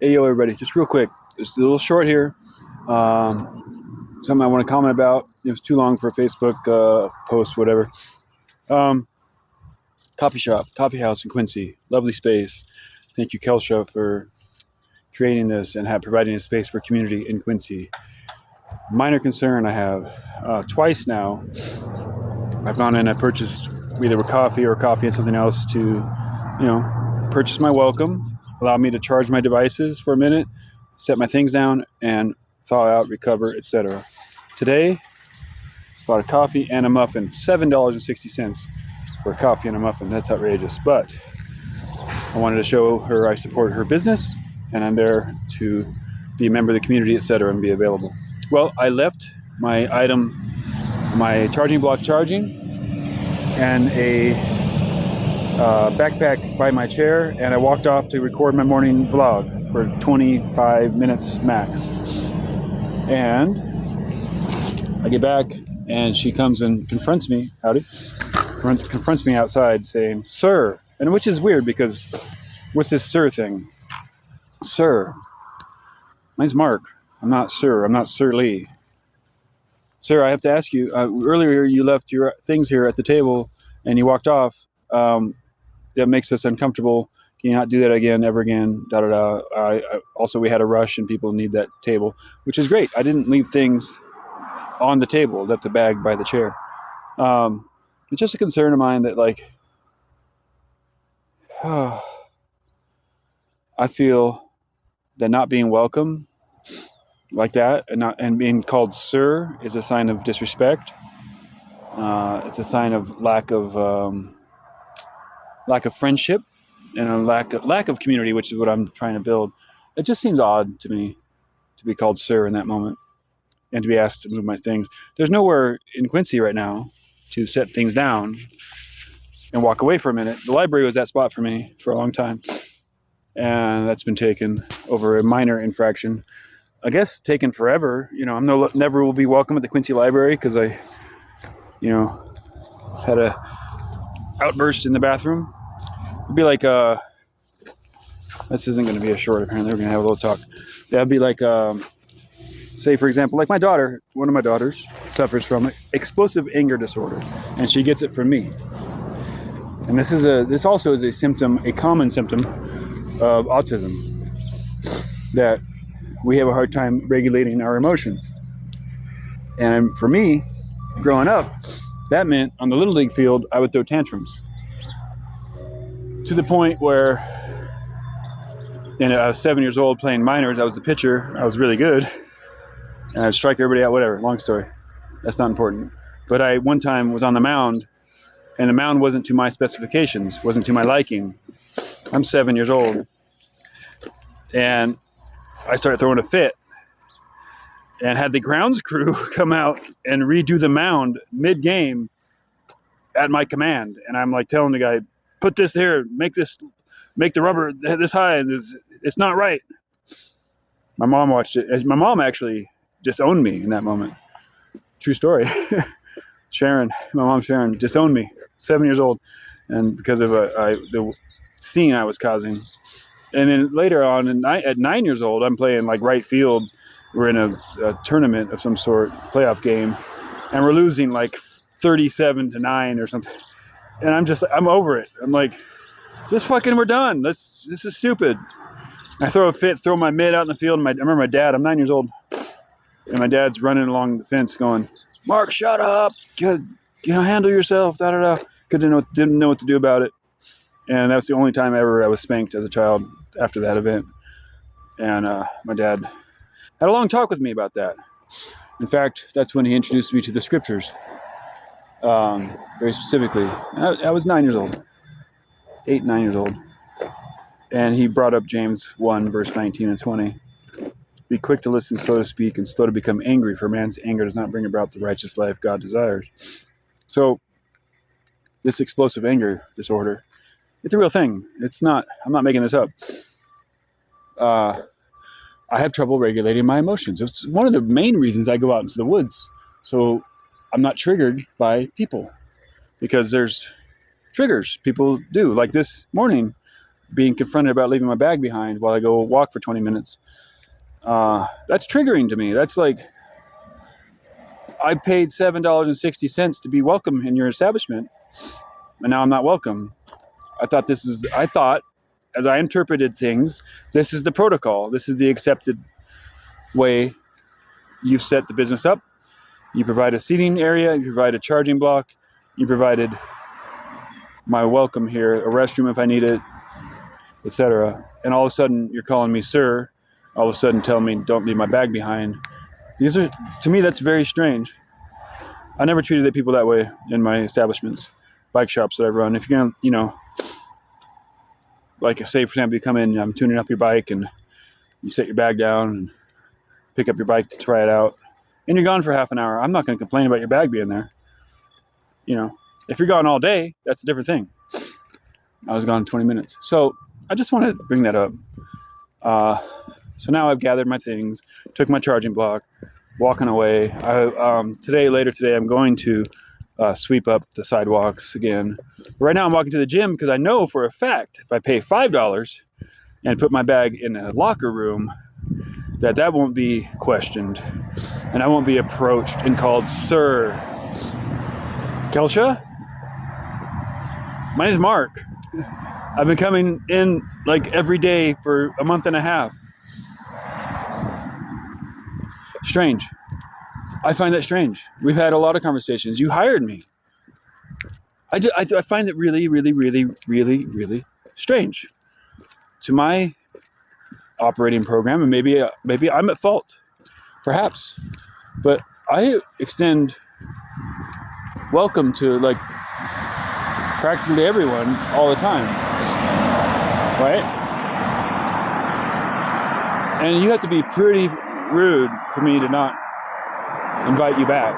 Hey, yo, everybody, just real quick. Just a little short here. Something I want to comment about. It was too long for a Facebook post, whatever. Um, Coffee shop, coffee house in Quincy. Lovely space. Thank you, Kelsha, for creating this and providing a space for community in Quincy. Minor concern I have. Twice now, I've gone in, I purchased either a coffee and something else to, purchase my welcome, allow me to charge my devices for a minute, set my things down, and thaw out, recover, etc. Today, bought a coffee and a muffin, $7.60 for a coffee and a muffin. That's outrageous. But I wanted to show her I support her business and I'm there to be a member of the community, etc., and be available. Well, I left my charging block charging, and a backpack by my chair, and I walked off to record my morning vlog for 25 minutes max. And I get back, and she comes and confronts me. Howdy. Confronts me outside saying, "Sir," and which is weird because what's this "sir" thing? Sir. My name's Mark. I'm not Sir. I'm not Sir Lee. Sir, I have to ask you, earlier you left your things here at the table and you walked off. That makes us uncomfortable. Can you not do that again, ever again? Da da da. Also, we had a rush and people need that table, which is great. I didn't leave things on the table, left the bag by the chair. It's just a concern of mine that, like, I feel that not being welcome like that and being called sir is a sign of disrespect. It's a sign of lack of friendship and a lack of community, which is what I'm trying to build. It just seems odd to me to be called sir in that moment and to be asked to move my things. There's nowhere in Quincy right now to set things down and walk away for a minute. The library was that spot for me for a long time, and that's been taken over a minor infraction. I guess taken forever. I'm never will be welcome at the Quincy Library because I, had a outburst in the bathroom. It'd be like this isn't going to be a short. Apparently, we're going to have a little talk. That'd be like say, for example, like one of my daughters suffers from explosive anger disorder, and she gets it from me. And this also is a common symptom of autism, that we have a hard time regulating our emotions. And for me, growing up, that meant on the Little League field, I would throw tantrums. To the point where, I was 7 years old playing minors. I was the pitcher. I was really good. And I'd strike everybody out, whatever. Long story. That's not important. But I, one time, was on the mound, and the mound wasn't to my specifications, wasn't to my liking. I'm 7 years old. And I started throwing a fit and had the grounds crew come out and redo the mound mid-game at my command. And I'm like telling the guy, put this here, make the rubber this high, and it's not right. My mom watched it. My mom actually disowned me in that moment. True story. Sharon, my mom Sharon, disowned me, 7 years old, and because of the scene I was causing. And then later on, at 9 years old, I'm playing like right field. We're in a tournament of some sort, playoff game, and we're losing like 37-9 or something. And I'm over it. I'm like, just fucking, we're done. This is stupid. And I throw a fit, throw my mid out in the field. And I remember my dad, I'm 9 years old, and my dad's running along the fence going, Mark, shut up. Handle yourself, da da da. Didn't know what to do about it. And that was the only time ever I was spanked as a child after that event. And my dad had a long talk with me about that. In fact, that's when he introduced me to the scriptures. Very specifically. I was 9 years old. 8, 9 years old. And he brought up James 1, verse 19 and 20. Be quick to listen, slow to speak, and slow to become angry, for man's anger does not bring about the righteous life God desires. So, this explosive anger disorder, it's a real thing. I'm not making this up. I have trouble regulating my emotions. It's one of the main reasons I go out into the woods. So, I'm not triggered by people, because there's triggers people do. Like this morning, being confronted about leaving my bag behind while I go walk for 20 minutes. That's triggering to me. That's like, I paid $7.60 to be welcome in your establishment, and now I'm not welcome. I thought, as I interpreted things, this is the protocol. This is the accepted way you've set the business up. You provide a seating area, you provide a charging block, you provided my welcome here, a restroom if I need it, etc. And all of a sudden, you're calling me sir. All of a sudden, telling me don't leave my bag behind. To me, that's very strange. I never treated the people that way in my establishments, bike shops that I've run. If you're gonna, like say for example, you come in, I'm tuning up your bike, and you set your bag down and pick up your bike to try it out, and you're gone for half an hour. I'm not going to complain about your bag being there. If you're gone all day, that's a different thing. I was gone 20 minutes. So I just want to bring that up. So now I've gathered my things, took my charging block, walking away. Later today, I'm going to sweep up the sidewalks again. Right now I'm walking to the gym because I know for a fact if I pay $5 and put my bag in a locker room, that won't be questioned, and I won't be approached and called sir. Kelsha? My name's Mark. I've been coming in like every day for a month and a half. Strange. I find that strange. We've had a lot of conversations. You hired me. I find it really, really, really, really, really strange to my operating program, and maybe I'm at fault, perhaps, but I extend welcome to like practically everyone all the time, right? And you have to be pretty rude for me to not invite you back,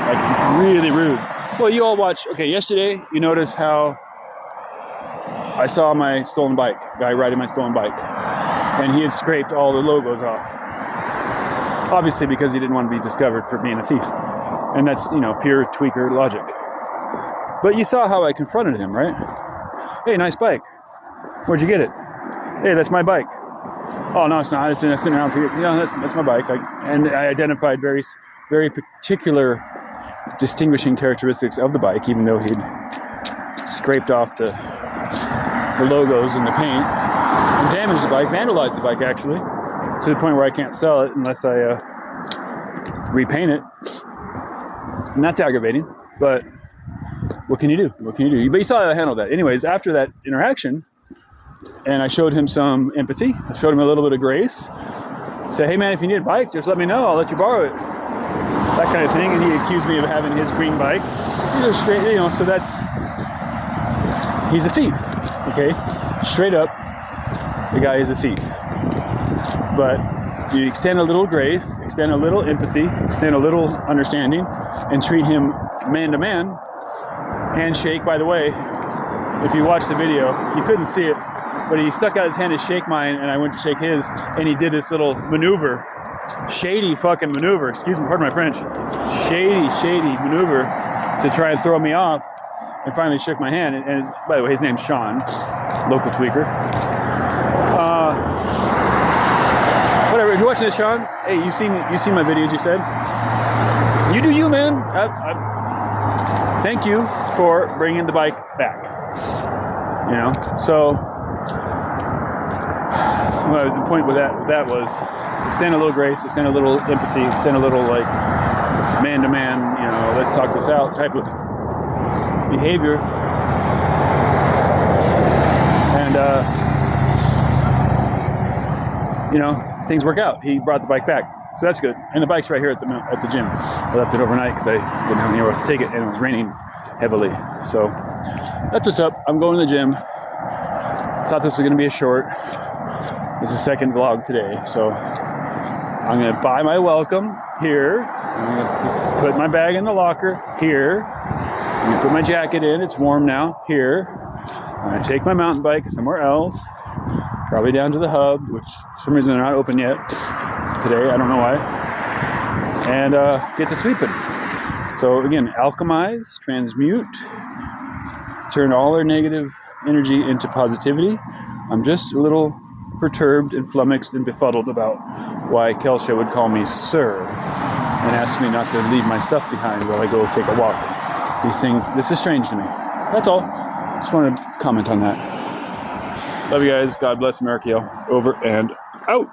like really rude. Well, you all watch. Okay, yesterday you noticed how I saw my stolen bike, guy riding my stolen bike, and he had scraped all the logos off. Obviously because he didn't want to be discovered for being a thief. And that's, pure tweaker logic. But you saw how I confronted him, right? Hey, nice bike. Where'd you get it? Hey, that's my bike. Oh, no, it's not. It's been sitting around for you. That's my bike. And I identified very, very particular distinguishing characteristics of the bike, even though he'd scraped off the logos and the paint and damaged the bike, vandalized the bike actually, to the point where I can't sell it unless I repaint it. And that's aggravating, but what can you do? But you saw how I handled that. Anyways, after that interaction, and I showed him some empathy, I showed him a little bit of grace, said, hey man, if you need a bike, just let me know, I'll let you borrow it. That kind of thing. And he accused me of having his green bike. Straight, so he's a thief, okay? Straight up, the guy is a thief. But you extend a little grace, extend a little empathy, extend a little understanding, and treat him man to man. Handshake, by the way, if you watch the video, you couldn't see it, but he stuck out his hand to shake mine, and I went to shake his, and he did this little maneuver, shady fucking maneuver, excuse me, pardon my French, shady maneuver to try and throw me off, and finally shook my hand. And by the way, his name's Sean, local tweaker. Whatever. If you're watching this, Sean, hey, you seen my videos? You said you do you, man. Thank you for bringing the bike back. So the point with that was extend a little grace, extend a little empathy, extend a little like man to man. Let's talk this out type of behavior. And things work out. He brought the bike back, so that's good. And the bike's right here at the gym. I left it overnight because I didn't have anywhere else to take it, and it was raining heavily. So that's what's up. I'm going to the gym. Thought this was going to be a short. It's the second vlog today, so I'm going to buy my welcome here. I'm going to just put my bag in the locker here. I'm going to put my jacket in. It's warm now here. I'm going to take my mountain bike somewhere else. Probably down to the hub, which for some reason they're not open yet today. I don't know why. And get to sweeping. So again, alchemize, transmute, turn all our negative energy into positivity, I'm just a little perturbed and flummoxed and befuddled about why Kelsha would call me sir and ask me not to leave my stuff behind while I go take a walk. These things, this is strange to me. That's all. Just want to comment on that. Love you guys. God bless America. Over and out.